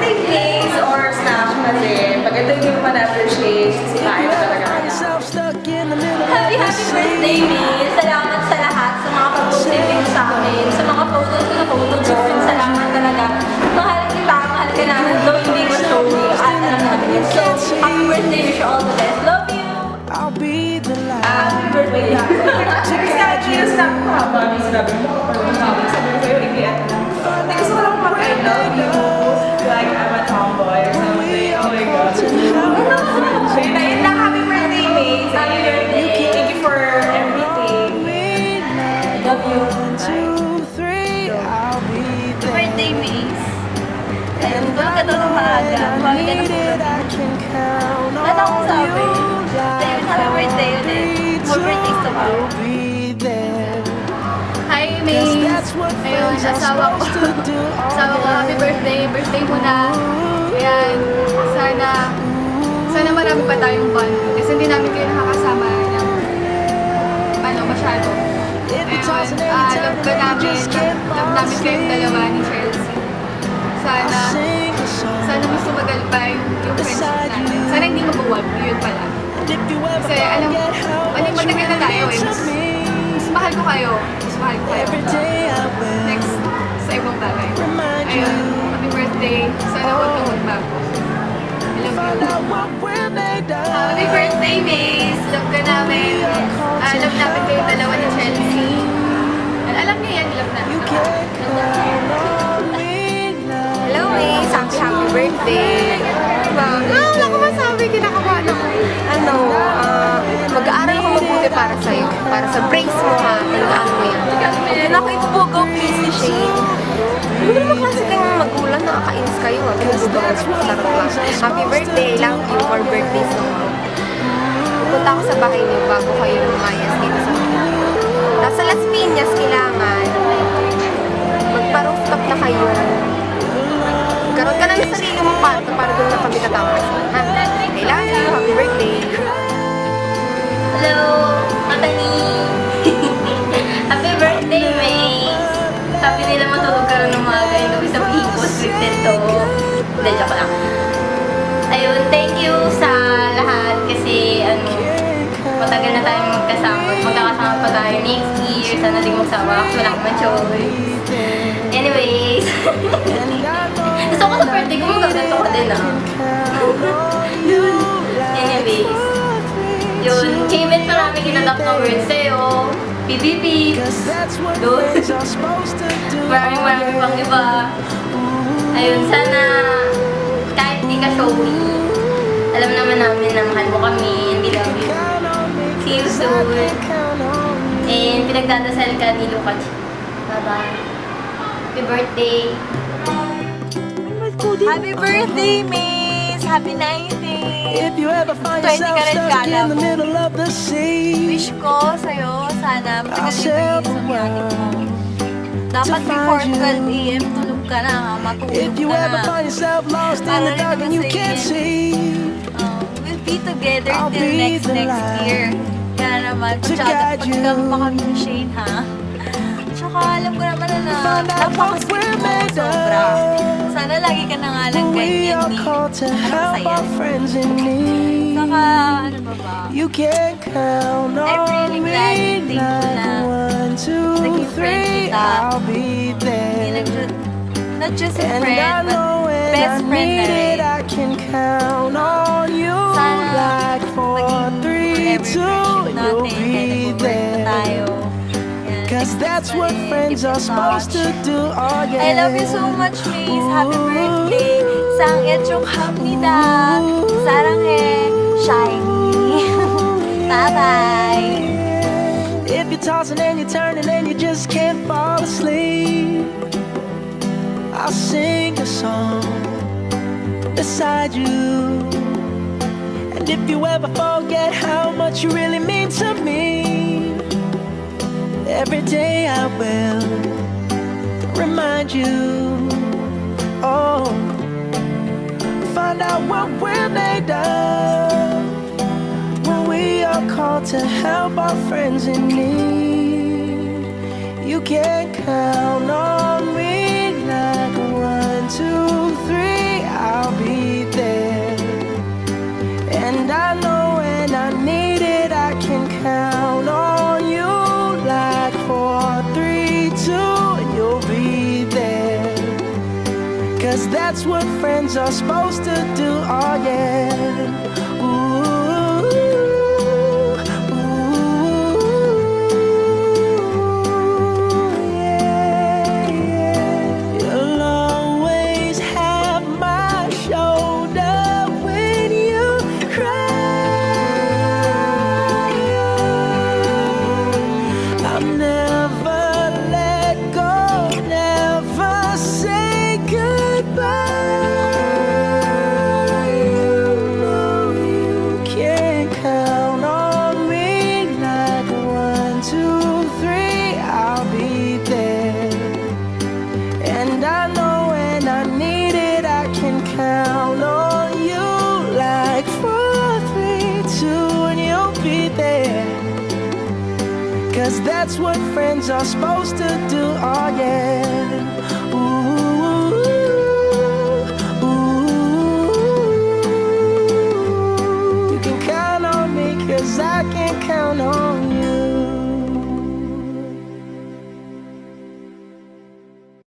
birthday cakes or snacks kasi pag ito hindi mo na-appreciate, sisipain mo talaga kaya. Happy birthday, Miss! Salamat sa lahat, sa mga pag-posting sa amin, sa mga photos ko na photo board. Salamat talaga. Mahal ka namin, though hindi ko showy at alam namin yun. So, happy birthday, wish you all the best. Love you! I'll be the light. Happy birthday. Kasi actually yung snap ko habang yung sinabi mo, sabi ko kayo, hindi at hindi gusto ko lang mag I love you, like I'm a tomboy or something. Oh my God. Yun lang, happy birthday, Maze. Happy birthday. Thank you for everything. Love you. 1, 2, 3, I'll be there. Birthday, Miss. Ayun, doon ka doon ng maaga. Huwag ka na po. I can count Ano akong on sabi? you. Ayun, happy birthday ulit. More birthdays tomorrow. I'll be there. Hi, May. Ayun, asawa ko. Asawa ko, happy birthday. Birthday mo na. Ayan, sana marami pa tayong bond. Kasi hindi namin kayo nakakasama ng masyado. Ayun, love ka namin. Love namin kayong dalawa ni Chelsea. Sana mas tumagal pa yung friendship natin. Sana hindi mabuwag. Yun pala. Kasi alam mo, matagal na tayo eh. Mas mahal ko kayo. Mas mahal ko kayo. Next, sa ibang bagay. Ayun, happy birthday. Sana huwag kang magbago. I love you. Happy birthday, Miss! Love ka namin. Love namin kayo dalawa ni Chelsea. Alam niyo yan, love na. Hello, Miss! Happy birthday! Wala ko masabi, kinakabahan ako. Mag-aaral ko mabuti para sa'yo. Para sa brace mo, ha? Tandaan mo yan. Naku, ibubugaw, please, si Shane. Hindi naman klase kayong magulang, nakakainis kayo, ha? Binubugaw mo, charot lang. Happy birthday! Love you for birthdays tomorrow. Pupunta ako sa bahay niyo bago kayo lumayas dito sa Pinas. Tapos sa Las Piñas, kailangan magpa-rooftop na kayo. Magkaroon ka na ng sarili mong kwarto para doon na kami tatapos. Ha? I love you! Happy birthday! Hello, Matani. Happy birthday, May. Sabi nila matulog ka rin ng umaga. Hindi sa Pico, scripted to. Hindi, joke lang. Ayun, thank you sa lahat kasi matagal na tayong magkasama. Magkakasama pa tayo next year. Sana di magsawa. Wala akong ma-choice. Anyways. Gusto ko sa birthday ko magaganto ko din Anyways. Yun. Kevin, marami kinadap na words sa'yo. Pipipips. Doon. Maraming pang iba. Ayun, sana kahit di ka showy, alam naman namin na mahal mo kami and we love you. See you soon. And pinagdadasal ka ni Lucas. Bye-bye. Happy birthday. Happy birthday, Miss! Happy 90! If you ever find 20 yourself ka rin stuck kala in the mo. middle of the sea, Wish ko sa'yo, sana I'll matagal sail yung the sa yatik mo. world. Dapat to before find 12 you. AM, tulog ka na, matulog If you ka ever na. find yourself lost in the dark and you can't see, We'll be together I'll till be next the light year. Kaya naman, to guide you. pagkam pa kami ni Shane, ha? Tsaka alam ko naman na find out what napakasweet we're mo, made sobra. of. Sana lagi ka na nga lang We ganyan are ni. called to help saya. our friends in need. Saka, ano ba ba? You can count I'm on really glad and me. thankful na Like 1, 2, naging friend 3, kita. I'll be Hindi there. not just a And I friend, know but when best I friend na need rin. it, I can count on you. Sana Like 4, 3, maging 2, forever you'll friendship natin, be kaya nag-work na there. tayo. Yan, 'Cause next that's pa what rin, friends keep in are supposed to touch. do. Oh yeah. I love you so much, Miss. Happy birthday. Sang 축하합니다. 사랑해. Shiny. Bye-bye. If you're tossing and you're turning and you just can't fall asleep, I'll sing a song beside you. And if you ever forget how much you really mean to me, every day I will remind you. Oh, find out what we're made of when we are called to help our friends in need. You can count on me like 1, 2, 3. And I know when I need it, I can count on you. Like 4, 3, 2, and you'll be there. 'Cause that's what friends are supposed to do, oh yeah. Ooh, yeah, yeah. You'll always have my shoulder when you cry. I'll never let go, never say goodbye. You know you can count on me. Like 1, 2, 3, I'll be there. And I know when I need it, I can count on you. Like 4, 3, 2, and you'll be there. 'Cause that's what friends are supposed to do, oh yeah.